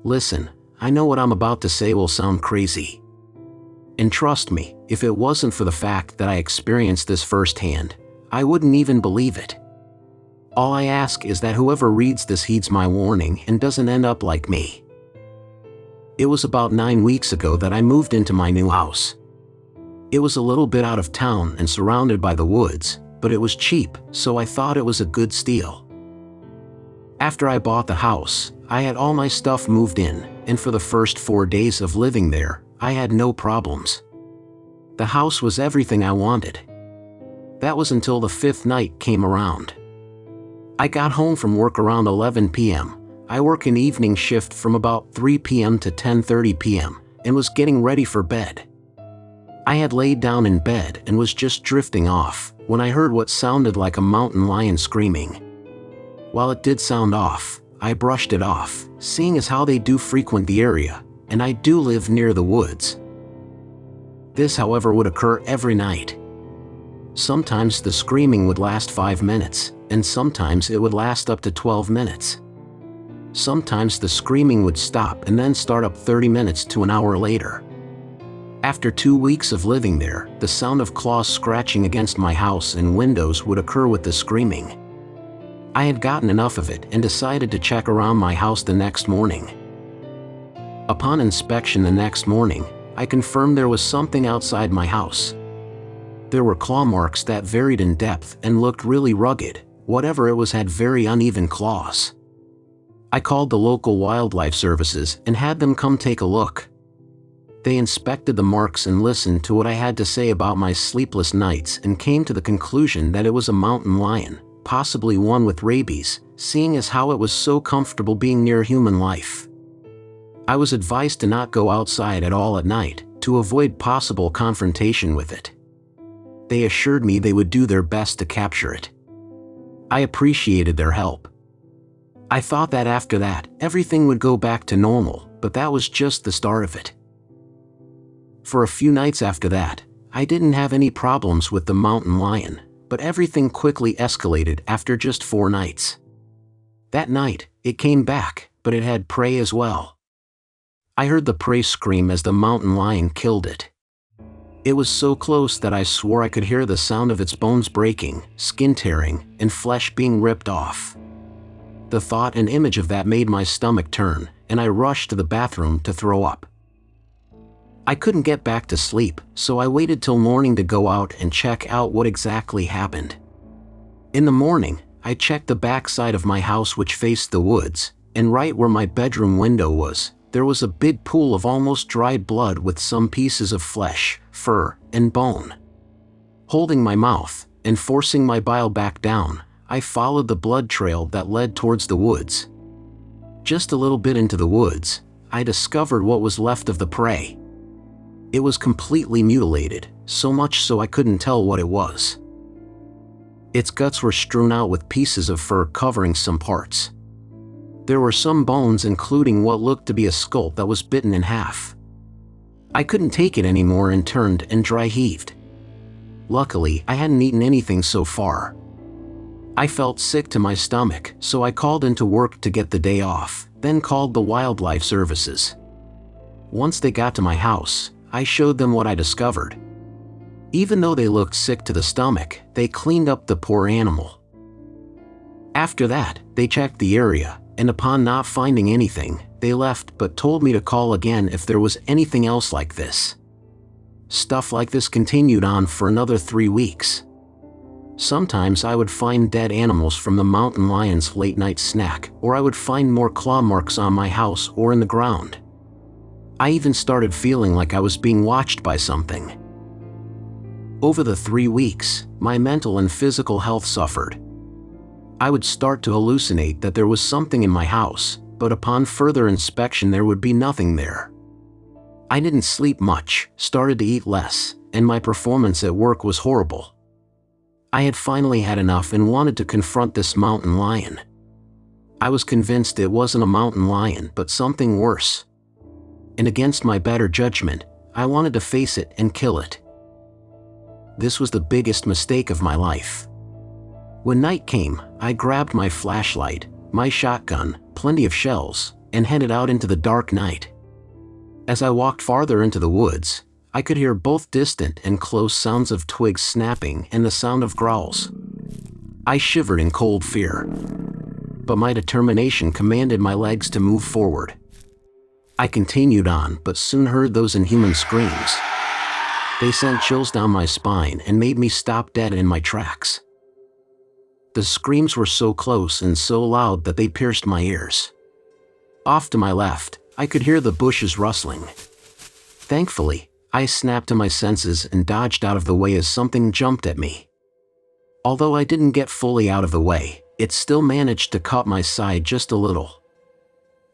Listen, I know what I'm about to say will sound crazy. And trust me, if it wasn't for the fact that I experienced this firsthand, I wouldn't even believe it. All I ask is that whoever reads this heeds my warning and doesn't end up like me. It was about 9 weeks ago that I moved into my new house. It was a little bit out of town and surrounded by the woods, but it was cheap, so I thought it was a good steal. After I bought the house, I had all my stuff moved in, and for the first 4 days of living there, I had no problems. The house was everything I wanted. That was until the 5th night came around. I got home from work around 11 p.m. I work an evening shift from about 3 p.m. to 10:30 p.m. and was getting ready for bed. I had laid down in bed and was just drifting off when I heard what sounded like a mountain lion screaming. While it did sound off, I brushed it off, seeing as how they do frequent the area, and I do live near the woods. This, however, would occur every night. Sometimes the screaming would last 5 minutes, and sometimes it would last up to 12 minutes. Sometimes the screaming would stop and then start up 30 minutes to an hour later. After 2 weeks of living there, the sound of claws scratching against my house and windows would occur with the screaming. I had gotten enough of it and decided to check around my house the next morning. Upon inspection the next morning, I confirmed there was something outside my house. There were claw marks that varied in depth and looked really rugged. Whatever it was had very uneven claws. I called the local wildlife services and had them come take a look. They inspected the marks and listened to what I had to say about my sleepless nights and came to the conclusion that it was a mountain lion, possibly one with rabies, seeing as how it was so comfortable being near human life. I was advised to not go outside at all at night, to avoid possible confrontation with it. They assured me they would do their best to capture it. I appreciated their help. I thought that after that, everything would go back to normal, but that was just the start of it. For a few nights after that, I didn't have any problems with the mountain lion, but everything quickly escalated after just 4 nights. That night, it came back, but it had prey as well. I heard the prey scream as the mountain lion killed it. It was so close that I swore I could hear the sound of its bones breaking, skin tearing, and flesh being ripped off. The thought and image of that made my stomach turn, and I rushed to the bathroom to throw up. I couldn't get back to sleep, so I waited till morning to go out and check out what exactly happened. In the morning, I checked the back side of my house which faced the woods, and right where my bedroom window was, there was a big pool of almost dried blood with some pieces of flesh, fur, and bone. Holding my mouth, and forcing my bile back down, I followed the blood trail that led towards the woods. Just a little bit into the woods, I discovered what was left of the prey. It was completely mutilated, so much so I couldn't tell what it was. Its guts were strewn out with pieces of fur covering some parts. There were some bones, including what looked to be a skull that was bitten in half. I couldn't take it anymore and turned and dry heaved. Luckily, I hadn't eaten anything so far. I felt sick to my stomach, so I called into work to get the day off, then called the wildlife services. Once they got to my house, I showed them what I discovered. Even though they looked sick to the stomach, they cleaned up the poor animal. After that, they checked the area, and upon not finding anything, they left but told me to call again if there was anything else like this. Stuff like this continued on for another 3 weeks. Sometimes I would find dead animals from the mountain lion's late-night snack, or I would find more claw marks on my house or in the ground. I even started feeling like I was being watched by something. Over the 3 weeks, my mental and physical health suffered. I would start to hallucinate that there was something in my house, but upon further inspection there would be nothing there. I didn't sleep much, started to eat less, and my performance at work was horrible. I had finally had enough and wanted to confront this mountain lion. I was convinced it wasn't a mountain lion but something worse. And against my better judgment, I wanted to face it and kill it. This was the biggest mistake of my life. When night came, I grabbed my flashlight, my shotgun, plenty of shells, and headed out into the dark night. As I walked farther into the woods, I could hear both distant and close sounds of twigs snapping and the sound of growls. I shivered in cold fear, but my determination commanded my legs to move forward. I continued on, but soon heard those inhuman screams. They sent chills down my spine and made me stop dead in my tracks. The screams were so close and so loud that they pierced my ears. Off to my left, I could hear the bushes rustling. Thankfully, I snapped to my senses and dodged out of the way as something jumped at me. Although I didn't get fully out of the way, it still managed to cut my side just a little.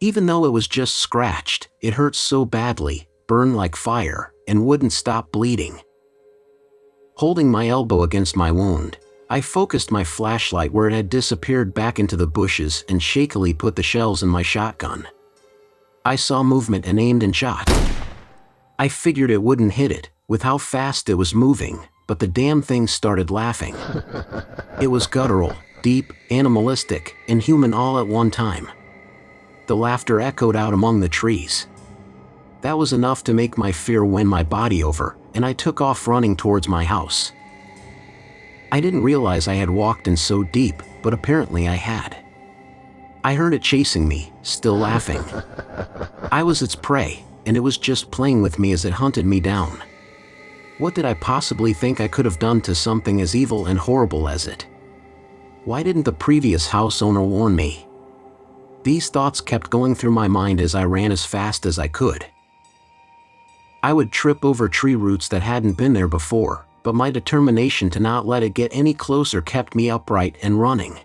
Even though it was just scratched, it hurt so badly, burned like fire, and wouldn't stop bleeding. Holding my elbow against my wound, I focused my flashlight where it had disappeared back into the bushes and shakily put the shells in my shotgun. I saw movement and aimed and shot. I figured it wouldn't hit it, with how fast it was moving, but the damn thing started laughing. It was guttural, deep, animalistic, and human all at one time. The laughter echoed out among the trees. That was enough to make my fear win my body over, and I took off running towards my house. I didn't realize I had walked in so deep, but apparently I had. I heard it chasing me, still laughing. I was its prey, and it was just playing with me as it hunted me down. What did I possibly think I could have done to something as evil and horrible as it? Why didn't the previous house owner warn me? These thoughts kept going through my mind as I ran as fast as I could. I would trip over tree roots that hadn't been there before, but my determination to not let it get any closer kept me upright and running.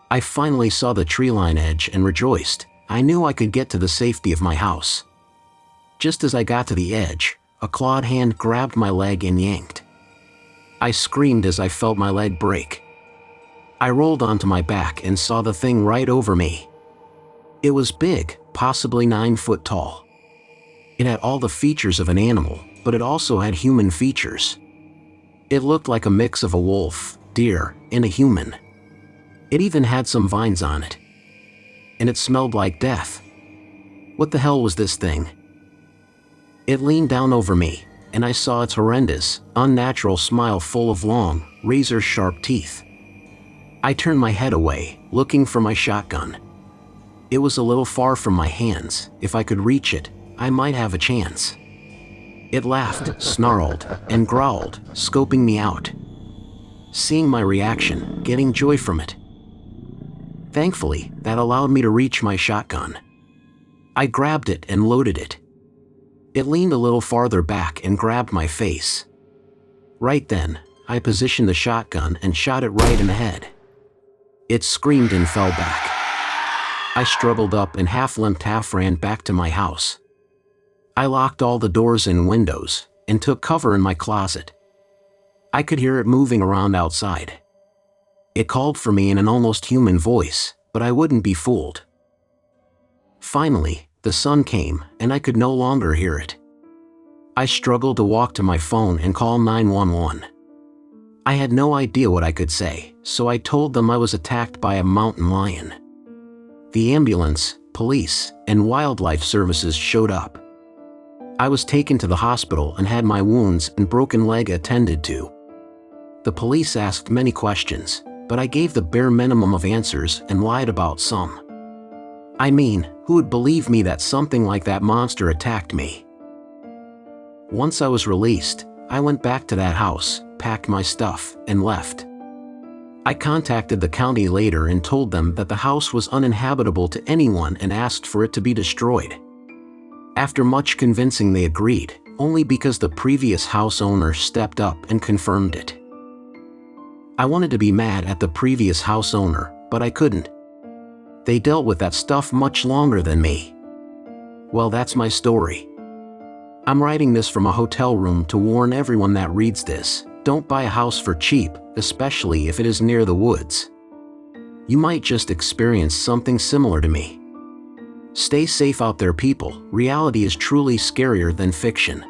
I finally saw the tree line edge and rejoiced. I knew I could get to the safety of my house. Just as I got to the edge, a clawed hand grabbed my leg and yanked. I screamed as I felt my leg break. I rolled onto my back and saw the thing right over me. It was big, possibly 9 foot tall. It had all the features of an animal, but it also had human features. It looked like a mix of a wolf, deer, and a human. It even had some vines on it. And it smelled like death. What the hell was this thing? It leaned down over me, and I saw its horrendous, unnatural smile full of long, razor-sharp teeth. I turned my head away, looking for my shotgun. It was a little far from my hands. If I could reach it, I might have a chance. It laughed, snarled, and growled, scoping me out. Seeing my reaction, getting joy from it. Thankfully, that allowed me to reach my shotgun. I grabbed it and loaded it. It leaned a little farther back and grabbed my face. Right then, I positioned the shotgun and shot it right in the head. It screamed and fell back. I struggled up and half-limped half-ran back to my house. I locked all the doors and windows, and took cover in my closet. I could hear it moving around outside. It called for me in an almost human voice, but I wouldn't be fooled. Finally, the sun came, and I could no longer hear it. I struggled to walk to my phone and call 911. I had no idea what I could say, so I told them I was attacked by a mountain lion. The ambulance, police, and wildlife services showed up. I was taken to the hospital and had my wounds and broken leg attended to. The police asked many questions, but I gave the bare minimum of answers and lied about some. I mean, who would believe me that something like that monster attacked me? Once I was released, I went back to that house, packed my stuff, and left. I contacted the county later and told them that the house was uninhabitable to anyone and asked for it to be destroyed. After much convincing, they agreed, only because the previous house owner stepped up and confirmed it. I wanted to be mad at the previous house owner, but I couldn't. They dealt with that stuff much longer than me. Well, that's my story. I'm writing this from a hotel room to warn everyone that reads this: don't buy a house for cheap, especially if it is near the woods. You might just experience something similar to me. Stay safe out there, people. Reality is truly scarier than fiction.